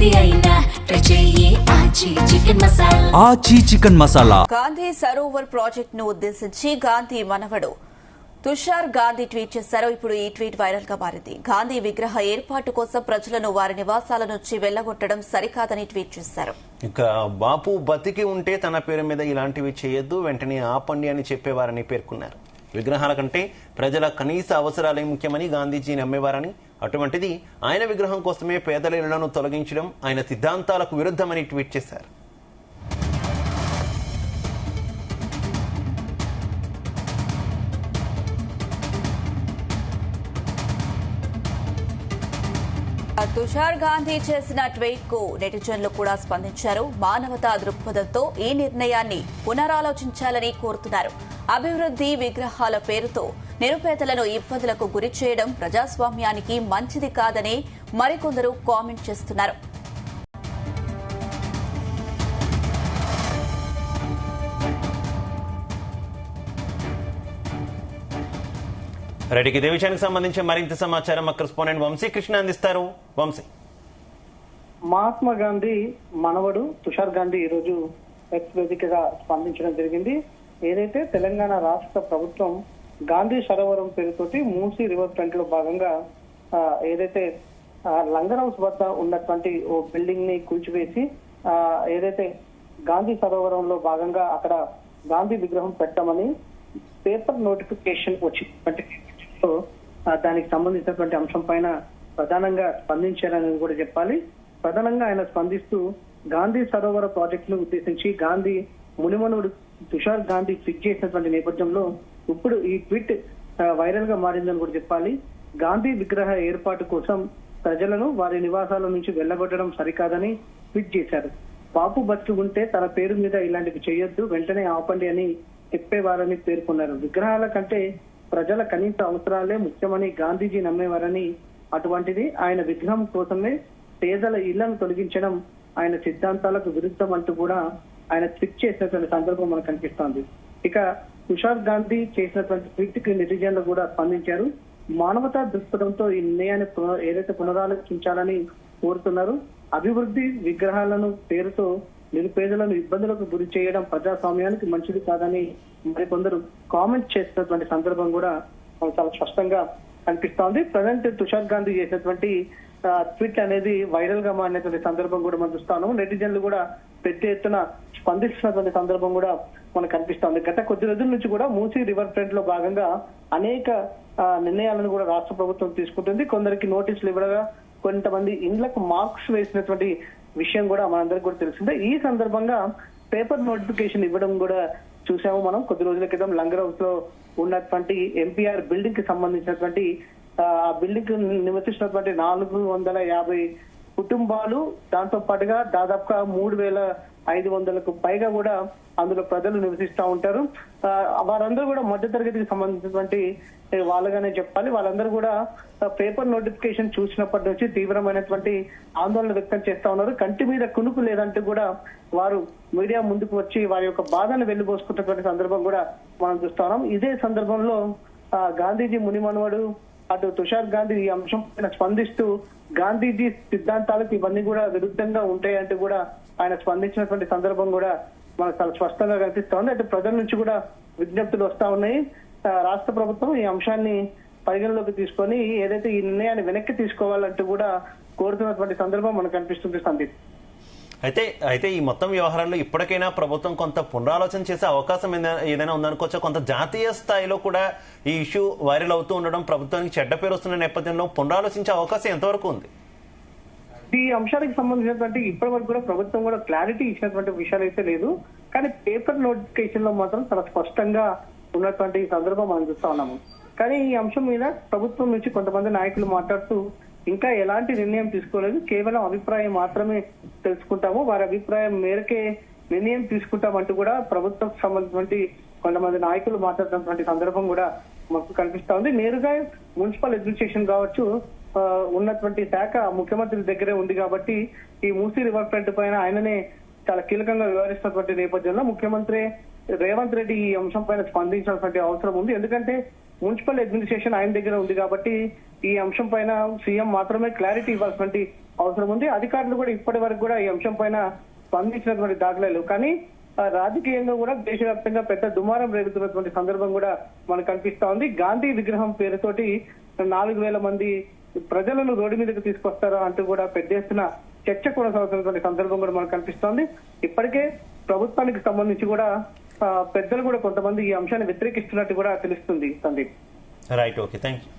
ఏది అయినా ట్రై చెయ్యి ఆచి చికెన్ మసాలా. ఆచి చికెన్ మసాలా. గాంధీ సరోవర్ ప్రాజెక్ట్ ను ఉద్దేశించి గాంధీ మనవడు తుషార్ గాంధీ ట్వీట్ చేశారు. ఇప్పుడు ఈ ట్వీట్ వైరల్ గా మారింది. గాంధీ విగ్రహ ఏర్పాటు కోసం ప్రజలను వారి నివాసాల నుంచి వెళ్లగొట్టడం సరికాదని ట్వీట్ చేశారు. ఇక బాపు బతికి ఉంటే తన పేరు మీద ఇలాంటివి చేయొద్దు, వెంటనే ఆపండి అని చెప్పేవారని పేర్కొన్నారు. విగ్రహాల కంటే ప్రజల కనీస అవసరాలే ముఖ్యమని గాంధీజీ నమ్మేవారని, అటువంటిది ఆయన విగ్రహం కోసమే పేదల ఇళ్లను తొలగించడం ఆయన సిద్ధాంతాలకు విరుద్ధమని ట్వీట్ చేశారు. తుషార్ గాంధీ చేసిన ట్వీట్ కు నెటిజన్లు కూడా స్పందించారు. మానవతా దృక్పథంతో ఈ నిర్ణయాన్ని పునరాలోచించాలని కోరుతున్నారు. అభివృద్ది విగ్రహాల పేరుతో నిరుపేదలను ఇబ్బందులకు గురి చేయడం ప్రజాస్వామ్యానికి మంచిది కాదని మరికొందరు కామెంట్ చేస్తున్నారు. రెడ్డికి ఇదే విషయానికి సంబంధించి మరింత సమాచారం మా కరెస్పాండెంట్ వంశీకృష్ణ అందిస్తారు. వంశీ, మహాత్మా గాంధీ మనవడు తుషార్ గాంధీ ఈ రోజు ఎక్స్ వేదికగా స్పందించడం జరిగింది. ఏదైతే తెలంగాణ రాష్ట్ర ప్రభుత్వం గాంధీ సరోవరం పేరుతోటి మూసీ రివర్ ఫ్రంట్ లో భాగంగా ఏదైతే లంగర్ హౌస్ వద్ద ఉన్నటువంటి ఓ బిల్డింగ్ ని కూల్చివేసి ఏదైతే గాంధీ సరోవరంలో భాగంగా అక్కడ గాంధీ విగ్రహం పెట్టమని పేపర్ నోటిఫికేషన్ వచ్చినటువంటి దానికి సంబంధించినటువంటి అంశం పైన ప్రధానంగా స్పందించారని కూడా చెప్పాలి. ప్రధానంగా ఆయన స్పందిస్తూ గాంధీ సరోవర ప్రాజెక్ట్ ను ఉద్దేశించి గాంధీ మునిమనుడు తుషార్ గాంధీ ట్వీట్ చేసినటువంటి నేపథ్యంలో ఇప్పుడు ఈ ట్వీట్ వైరల్ గా మారిందని కూడా చెప్పాలి. గాంధీ విగ్రహ ఏర్పాటు కోసం ప్రజలను వారి నివాసాల నుంచి వెళ్లగొట్టడం సరికాదని ట్వీట్ చేశారు. బాపు బతికి ఉంటే తన పేరు మీద ఇలాంటివి చేయొద్దు, వెంటనే ఆపండి అని చెప్పేవారని పేర్కొన్నారు. విగ్రహాల కంటే ప్రజల కనీస అవసరాలే ముఖ్యమని గాంధీజీ నమ్మేవారని, అటువంటిది ఆయన విగ్రహం కోసమే పేదల ఇళ్లను తొలగించడం ఆయన సిద్ధాంతాలకు విరుద్ధం అంటూ కూడా ఆయన ట్వీట్ చేసినటువంటి సందర్భం మనకు కనిపిస్తోంది. ఇక తుషార్ గాంధీ చేసినటువంటి ట్వీట్ కి నెటిజన్లు కూడా స్పందించారు. మానవతా దృక్పథంతో ఈ నిర్ణయాన్ని ఏదైతే పునరాలోచించాలని కోరుతున్నారు. అభివృద్ధి విగ్రహాలను పేరుతో నిరుపేదలను ఇబ్బందులకు గురి చేయడం ప్రజాస్వామ్యానికి మంచిది కాదని మరికొందరు కామెంట్ చేసినటువంటి సందర్భం కూడా చాలా స్పష్టంగా కనిపిస్తోంది. ప్రజెంట్ తుషార్ గాంధీ చేసినటువంటి ట్వీట్ అనేది వైరల్ గా మారినటువంటి సందర్భం కూడా మనం చూస్తాము. నెటిజన్లు కూడా పెద్ద ఎత్తున స్పందిస్తున్నటువంటి సందర్భం కూడా మనకు కనిపిస్తోంది. గత కొద్ది రోజుల నుంచి కూడా మూసీ రివర్ ఫ్రంట్ లో భాగంగా అనేక నిర్ణయాలను కూడా రాష్ట్ర ప్రభుత్వం తీసుకుంటుంది. కొందరికి నోటీసులు ఇవ్వగా కొంతమంది ఇండ్లకు మార్క్స్ వేసినటువంటి విషయం కూడా మనందరికి కూడా తెలిసిందే. ఈ సందర్భంగా పేపర్ నోటిఫికేషన్ ఇవ్వడం కూడా చూసాము మనం. కొద్ది రోజుల క్రితం లంగర్ హౌస్ లో ఉన్నటువంటి ఎంపీఆర్ బిల్డింగ్ కి సంబంధించినటువంటి ఆ బిల్డింగ్ నివసిస్తున్నటువంటి 450 కుటుంబాలు, దాంతో పాటుగా దాదాపుగా 3500కు పైగా కూడా అందులో ప్రజలు నివసిస్తూ ఉంటారు. వారందరూ కూడా మధ్యతరగతికి సంబంధించినటువంటి వాళ్ళగానే చెప్పాలి. వాళ్ళందరూ కూడా పేపర్ నోటిఫికేషన్ చూసినప్పటి నుంచి తీవ్రమైనటువంటి ఆందోళన వ్యక్తం చేస్తా ఉన్నారు. కంటి మీద కునుకు లేదంటూ కూడా వారు మీడియా ముందుకు వచ్చి వారి యొక్క బాధను వెళ్లిపోసుకున్నటువంటి సందర్భం కూడా మనం చూస్తా ఉన్నాం. ఇదే సందర్భంలో గాంధీజీ మునిమనవడు అటు తుషార్ గాంధీ ఈ అంశం పైన స్పందిస్తూ గాంధీజీ సిద్ధాంతాలకు ఇవన్నీ కూడా విరుద్ధంగా ఉంటాయంటూ కూడా ఆయన స్పందించినటువంటి సందర్భం కూడా మనకు చాలా స్పష్టంగా కనిపిస్తా ఉంది. అయితే ప్రజల నుంచి కూడా విజ్ఞప్తులు వస్తా ఉన్నాయి. రాష్ట్ర ప్రభుత్వం ఈ అంశాన్ని పరిగణలోకి తీసుకొని ఏదైతే ఈ నిర్ణయాన్ని వెనక్కి తీసుకోవాలంటూ కూడా కోరుతున్నటువంటి సందర్భం మనకు కనిపిస్తుంది సందీప్. అయితే ఈ మొత్తం వ్యవహారంలో ఇప్పటికైనా ప్రభుత్వం కొంత పునరాలోచన చేసే అవకాశం ఏదైనా ఉందనుకోవచ్చా? కొంత జాతీయ స్థాయిలో కూడా ఈ ఇష్యూ వైరల్ అవుతూ ఉండడం ప్రభుత్వానికి చెడ్డ పేరు వస్తున్న నేపథ్యంలో పునరాలోచించే అవకాశం ఎంతవరకు ఉంది? ఈ అంశానికి సంబంధించినటువంటి ఇప్పటి వరకు కూడా ప్రభుత్వం కూడా క్లారిటీ ఇచ్చినటువంటి విషయాలు అయితే లేదు. కానీ పేపర్ నోటిఫికేషన్ లో మాత్రం చాలా స్పష్టంగా ఉన్నటువంటి సందర్భం మనం చూస్తా ఉన్నాము. కానీ ఈ అంశం మీద ప్రభుత్వం నుంచి కొంతమంది నాయకులు మాట్లాడుతూ ఇంకా ఎలాంటి నిర్ణయం తీసుకోలేదు, కేవలం అభిప్రాయం మాత్రమే తెలుసుకుంటాము, వారి అభిప్రాయం మేరకే నిర్ణయం తీసుకుంటామంటూ కూడా ప్రభుత్వం సంబంధించినటువంటి కొంతమంది నాయకులు మాట్లాడుతున్నటువంటి సందర్భం కూడా మనకు కనిపిస్తా ఉంది. నేరుగా మున్సిపల్ అడ్మినిస్ట్రేషన్ కావచ్చు ఉన్నటువంటి శాఖ ముఖ్యమంత్రి దగ్గరే ఉంది కాబట్టి ఈ మూసీ రివర్ ఫ్రంట్ పైన ఆయననే చాలా కీలకంగా వ్యవహరిస్తున్నటువంటి నేపథ్యంలో ముఖ్యమంత్రి రేవంత్ రెడ్డి ఈ అంశం పైన స్పందించాల్సిన అవసరం ఉంది. ఎందుకంటే మున్సిపల్ అడ్మినిస్ట్రేషన్ ఆయన దగ్గర ఉంది కాబట్టి ఈ అంశం పైన సీఎం మాత్రమే క్లారిటీ ఇవ్వాల్సిన అవసరం ఉంది. అధికారులు కూడా ఇప్పటి వరకు కూడా ఈ అంశం పైన స్పందించినటువంటి దాఖలాలు, కానీ రాజకీయంగా కూడా దేశవ్యాప్తంగా పెద్ద దుమారం రేగుతున్నటువంటి సందర్భం కూడా మనకు కనిపిస్తా ఉంది. గాంధీ విగ్రహం పేరుతోటి 4,000 మంది ప్రజలను రోడ్డు మీదకి తీసుకొస్తారా అంటూ కూడా పెద్ద ఎత్తున చర్చ కొనసాగుతున్నటువంటి సందర్భం కూడా మనకు కనిపిస్తోంది. ఇప్పటికే ప్రభుత్వానికి సంబంధించి కూడా పెద్దలు కూడా కొంతమంది ఈ అంశాన్ని వ్యతిరేకిస్తున్నట్టు కూడా తెలుస్తుంది Sandeep. Right, okay, thank you.